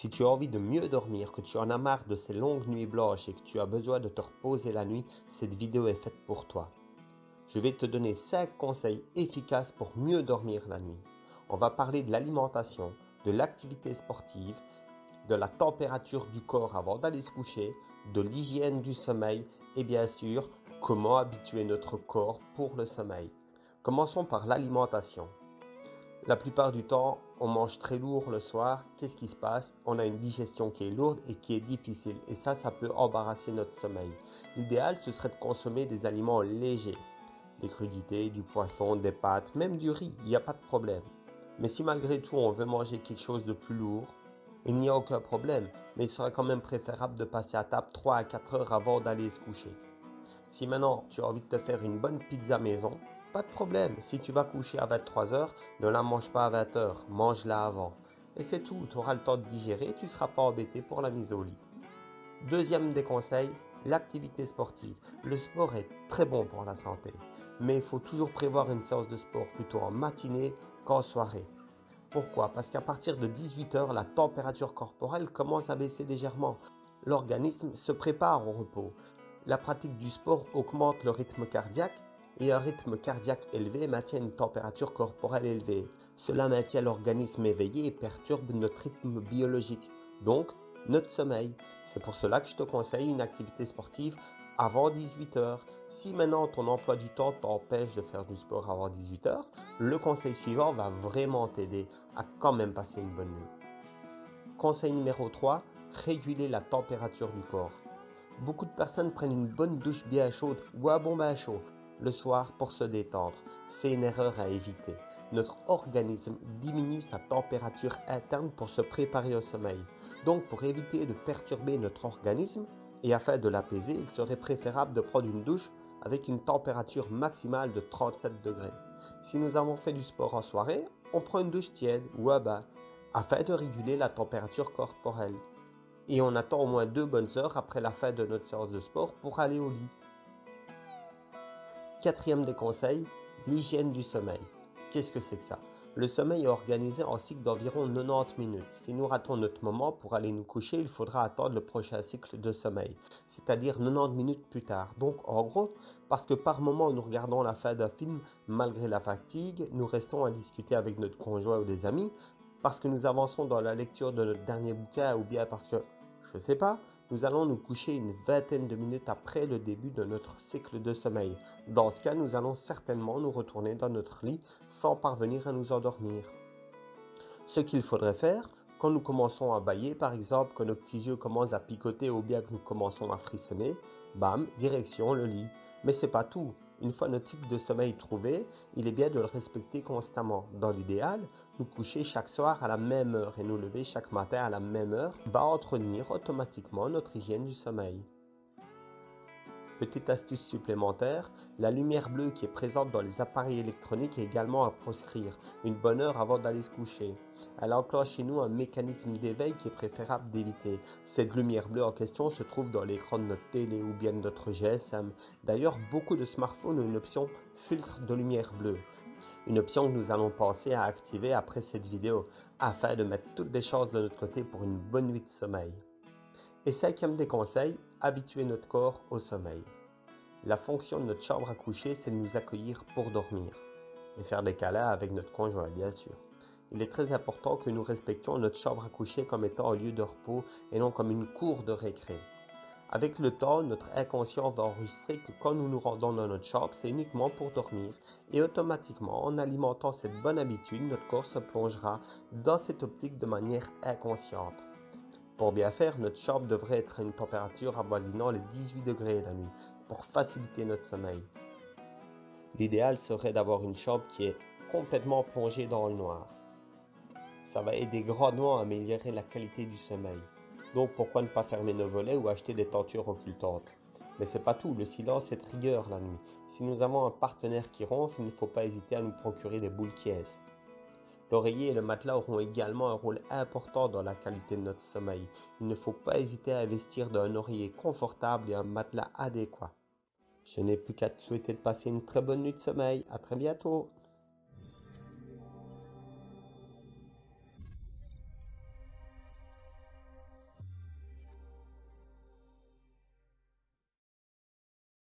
Si tu as envie de mieux dormir, que tu en as marre de ces longues nuits blanches et que tu as besoin de te reposer la nuit, cette vidéo est faite pour toi. Je vais te donner 5 conseils efficaces pour mieux dormir la nuit. On va parler de l'alimentation, de l'activité sportive, de la température du corps avant d'aller se coucher, de l'hygiène du sommeil et bien sûr, comment habituer notre corps pour le sommeil. Commençons par l'alimentation. La plupart du temps, on mange très lourd le soir. Qu'est-ce qui se passe? On a une digestion qui est lourde et qui est difficile. Et ça peut embarrasser notre sommeil. L'idéal, ce serait de consommer des aliments légers. Des crudités, du poisson, des pâtes, même du riz. Il n'y a pas de problème. Mais si malgré tout, on veut manger quelque chose de plus lourd, il n'y a aucun problème. Mais il serait quand même préférable de passer à table 3 à 4 heures avant d'aller se coucher. Si maintenant tu as envie de te faire une bonne pizza maison, pas de problème. Si tu vas coucher à 23 heures, ne la mange pas à 20 heures, mange-la avant. Et c'est tout, tu auras le temps de digérer, tu ne seras pas embêté pour la mise au lit. Deuxième des conseils, l'activité sportive. Le sport est très bon pour la santé, mais il faut toujours prévoir une séance de sport plutôt en matinée qu'en soirée. Pourquoi? Parce qu'à partir de 18 heures, la température corporelle commence à baisser légèrement. L'organisme se prépare au repos. La pratique du sport augmente le rythme cardiaque et un rythme cardiaque élevé maintient une température corporelle élevée. Cela maintient l'organisme éveillé et perturbe notre rythme biologique, donc notre sommeil. C'est pour cela que je te conseille une activité sportive avant 18 heures. Si maintenant ton emploi du temps t'empêche de faire du sport avant 18 heures, le conseil suivant va vraiment t'aider à quand même passer une bonne nuit. Conseil numéro 3, réguler la température du corps. Beaucoup de personnes prennent une bonne douche bien chaude ou un bon bain chaud le soir pour se détendre. C'est une erreur à éviter. Notre organisme diminue sa température interne pour se préparer au sommeil. Donc pour éviter de perturber notre organisme et afin de l'apaiser, il serait préférable de prendre une douche avec une température maximale de 37 degrés. Si nous avons fait du sport en soirée, on prend une douche tiède ou à bas afin de réguler la température corporelle. Et on attend au moins 2 bonnes heures après la fin de notre séance de sport pour aller au lit. Quatrième des conseils, l'hygiène du sommeil. Qu'est-ce que c'est que ça? Le sommeil est organisé en cycle d'environ 90 minutes. Si nous ratons notre moment pour aller nous coucher, il faudra attendre le prochain cycle de sommeil, c'est-à-dire 90 minutes plus tard. Donc en gros, parce que par moment nous regardons la fin d'un film, malgré la fatigue, nous restons à discuter avec notre conjoint ou des amis, parce que nous avançons dans la lecture de notre dernier bouquin ou bien parce que, je ne sais pas, nous allons nous coucher une vingtaine de minutes après le début de notre cycle de sommeil. Dans ce cas, nous allons certainement nous retourner dans notre lit sans parvenir à nous endormir. Ce qu'il faudrait faire, quand nous commençons à bâiller, par exemple, que nos petits yeux commencent à picoter ou bien que nous commençons à frissonner, bam, direction le lit. Mais c'est pas tout. Une fois notre cycle de sommeil trouvé, il est bien de le respecter constamment. Dans l'idéal, nous coucher chaque soir à la même heure et nous lever chaque matin à la même heure va entretenir automatiquement notre hygiène du sommeil. Petite astuce supplémentaire, la lumière bleue qui est présente dans les appareils électroniques est également à proscrire une bonne heure avant d'aller se coucher. Elle enclenche chez nous un mécanisme d'éveil qui est préférable d'éviter. Cette lumière bleue en question se trouve dans l'écran de notre télé ou bien de notre GSM. D'ailleurs, beaucoup de smartphones ont une option filtre de lumière bleue. Une option que nous allons penser à activer après cette vidéo afin de mettre toutes les chances de notre côté pour une bonne nuit de sommeil. Et cinquième des conseils, habituer notre corps au sommeil. La fonction de notre chambre à coucher, c'est de nous accueillir pour dormir et faire des câlins avec notre conjoint, bien sûr. Il est très important que nous respections notre chambre à coucher comme étant un lieu de repos et non comme une cour de récré. Avec le temps, notre inconscient va enregistrer que quand nous nous rendons dans notre chambre, c'est uniquement pour dormir et automatiquement, en alimentant cette bonne habitude, notre corps se plongera dans cette optique de manière inconsciente. Pour bien faire, notre chambre devrait être à une température avoisinant les 18 degrés la nuit pour faciliter notre sommeil. L'idéal serait d'avoir une chambre qui est complètement plongée dans le noir. Ça va aider grandement à améliorer la qualité du sommeil. Donc pourquoi ne pas fermer nos volets ou acheter des tentures occultantes? Mais c'est pas tout, le silence est rigueur la nuit. Si nous avons un partenaire qui ronfle, il ne faut pas hésiter à nous procurer des boules qui quièces. L'oreiller et le matelas auront également un rôle important dans la qualité de notre sommeil. Il ne faut pas hésiter à investir dans un oreiller confortable et un matelas adéquat. Je n'ai plus qu'à te souhaiter de passer une très bonne nuit de sommeil. À très bientôt.